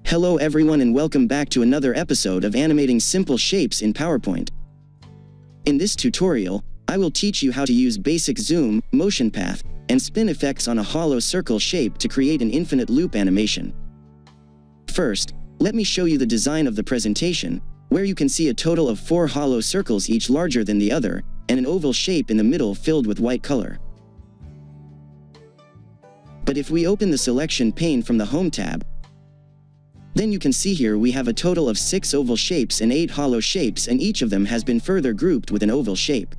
Hello everyone and welcome back to another episode of animating simple shapes in PowerPoint. In this tutorial, I will teach you how to use basic zoom, motion path, and spin effects on a hollow circle shape to create an infinite loop animation. First, let me show you the design of the presentation, where you can see a total of 4 hollow circles each larger than the other, and an oval shape in the middle filled with white color. But if we open the selection pane from the Home tab, then you can see here we have a total of 6 oval shapes and 8 hollow shapes, and each of them has been further grouped with an oval shape.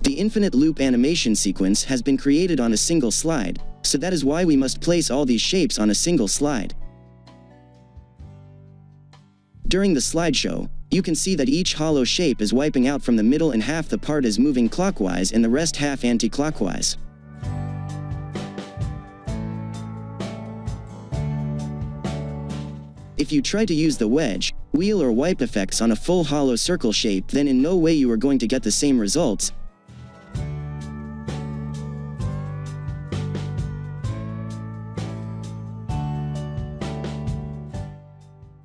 The infinite loop animation sequence has been created on a single slide, so that is why we must place all these shapes on a single slide. During the slideshow, you can see that each hollow shape is wiping out from the middle and half the part is moving clockwise and the rest half anti-clockwise. If you try to use the wedge, wheel or wipe effects on a full hollow circle shape, then in no way you are going to get the same results.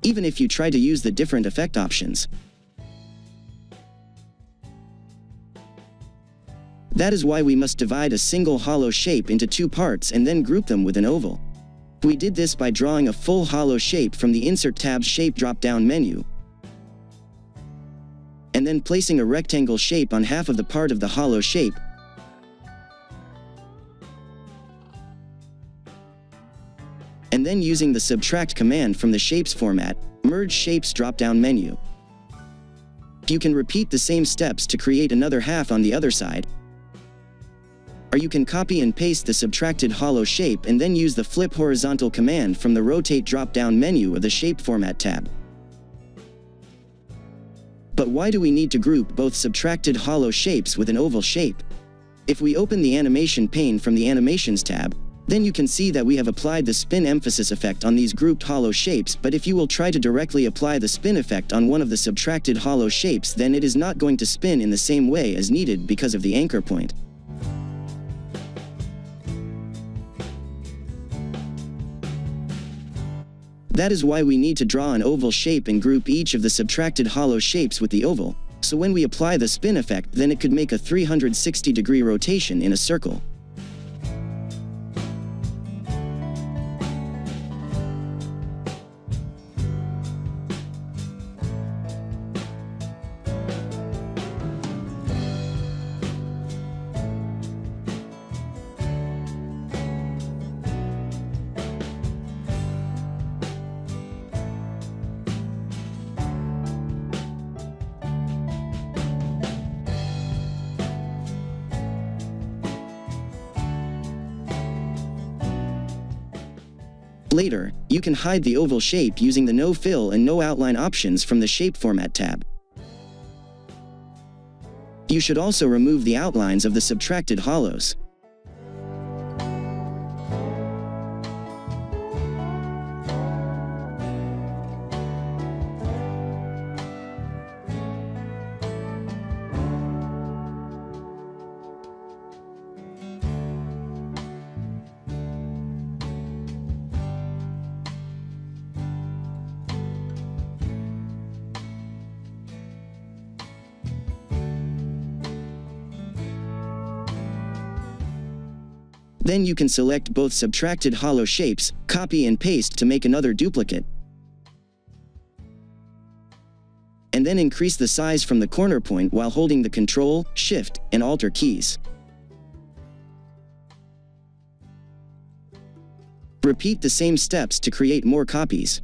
Even if you try to use the different effect options. That is why we must divide a single hollow shape into 2 parts and then group them with an oval. We did this by drawing a full hollow shape from the Insert tab's Shape drop-down menu, and then placing a rectangle shape on half of the part of the hollow shape, and then using the Subtract command from the Shapes format, Merge Shapes drop-down menu. You can repeat the same steps to create another half on the other side, or you can copy and paste the subtracted hollow shape and then use the Flip Horizontal command from the Rotate drop-down menu of the Shape Format tab. But why do we need to group both subtracted hollow shapes with an oval shape? If we open the Animation pane from the Animations tab, then you can see that we have applied the spin emphasis effect on these grouped hollow shapes, but if you will try to directly apply the spin effect on one of the subtracted hollow shapes, then it is not going to spin in the same way as needed because of the anchor point. That is why we need to draw an oval shape and group each of the subtracted hollow shapes with the oval, so when we apply the spin effect, then it could make a 360-degree rotation in a circle. Later, you can hide the oval shape using the No Fill and No Outline options from the Shape Format tab. You should also remove the outlines of the subtracted hollows. Then you can select both subtracted hollow shapes, copy and paste to make another duplicate, and then increase the size from the corner point while holding the Ctrl, Shift, and Alt keys. Repeat the same steps to create more copies.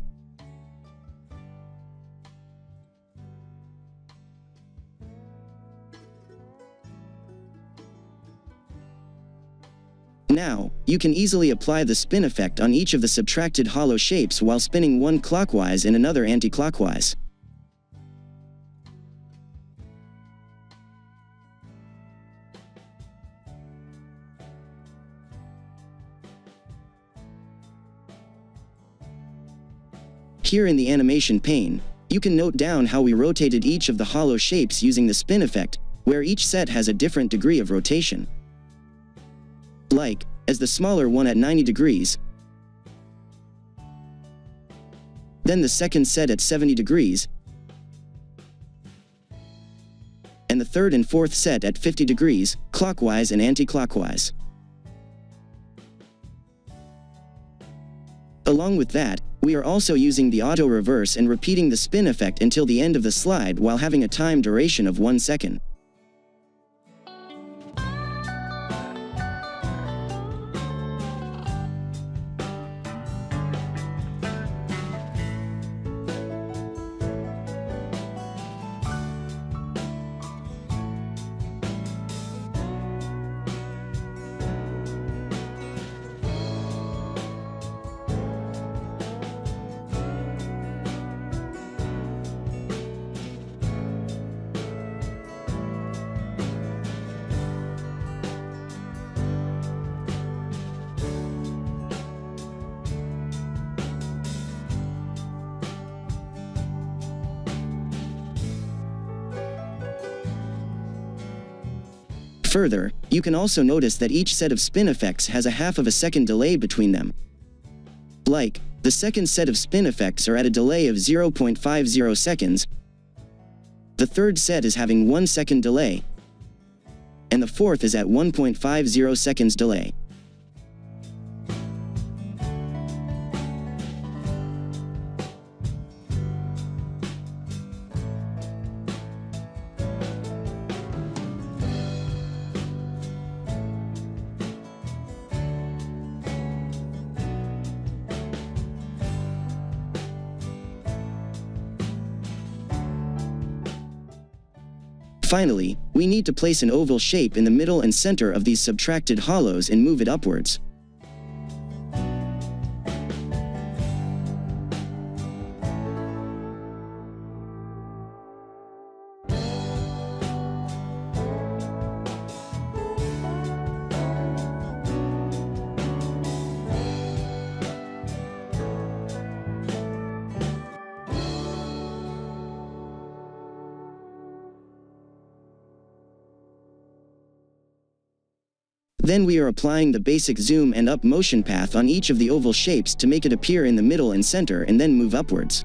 Now, you can easily apply the spin effect on each of the subtracted hollow shapes while spinning one clockwise and another anti-clockwise. Here in the animation pane, you can note down how we rotated each of the hollow shapes using the spin effect, where each set has a different degree of rotation. Like, as the smaller one at 90 degrees, then the second set at 70 degrees, and the third and fourth set at 50 degrees, clockwise and anti-clockwise. Along with that, we are also using the auto reverse and repeating the spin effect until the end of the slide while having a time duration of 1 second. Further, you can also notice that each set of spin effects has a half of a second delay between them. Like, the second set of spin effects are at a delay of 0.50 seconds, the third set is having 1 second delay, and the fourth is at 1.50 seconds delay. Finally, we need to place an oval shape in the middle and center of these subtracted hollows and move it upwards. Then we are applying the basic zoom and up motion path on each of the oval shapes to make it appear in the middle and center and then move upwards.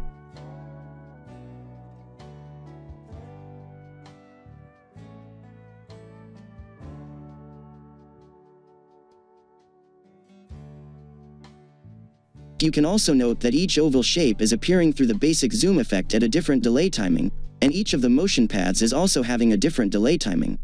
You can also note that each oval shape is appearing through the basic zoom effect at a different delay timing, and each of the motion paths is also having a different delay timing.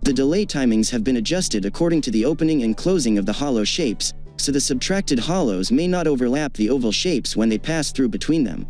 The delay timings have been adjusted according to the opening and closing of the hollow shapes, so the subtracted hollows may not overlap the oval shapes when they pass through between them.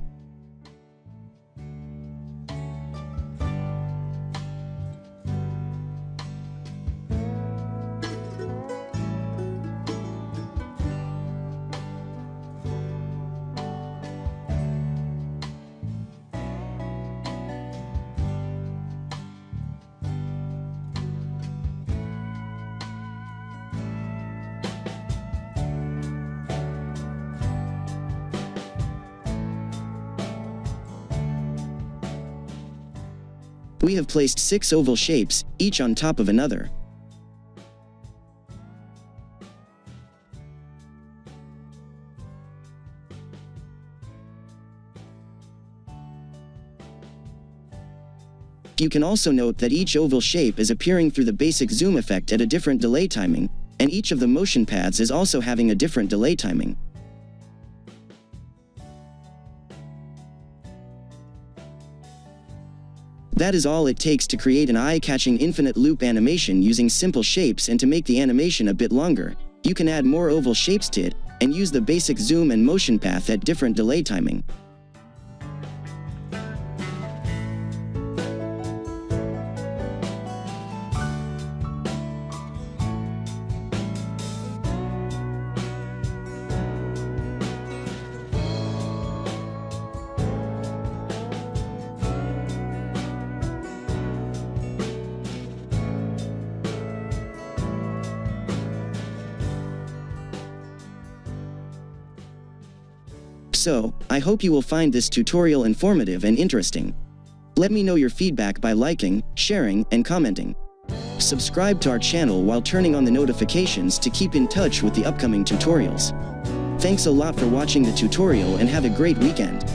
We have placed 6 oval shapes, each on top of another. You can also note that each oval shape is appearing through the basic zoom effect at a different delay timing, and each of the motion paths is also having a different delay timing. That is all it takes to create an eye-catching infinite loop animation using simple shapes, and to make the animation a bit longer, you can add more oval shapes to it, and use the basic zoom and motion path at different delay timing. So, I hope you will find this tutorial informative and interesting. Let me know your feedback by liking, sharing, and commenting. Subscribe to our channel while turning on the notifications to keep in touch with the upcoming tutorials. Thanks a lot for watching the tutorial and have a great weekend.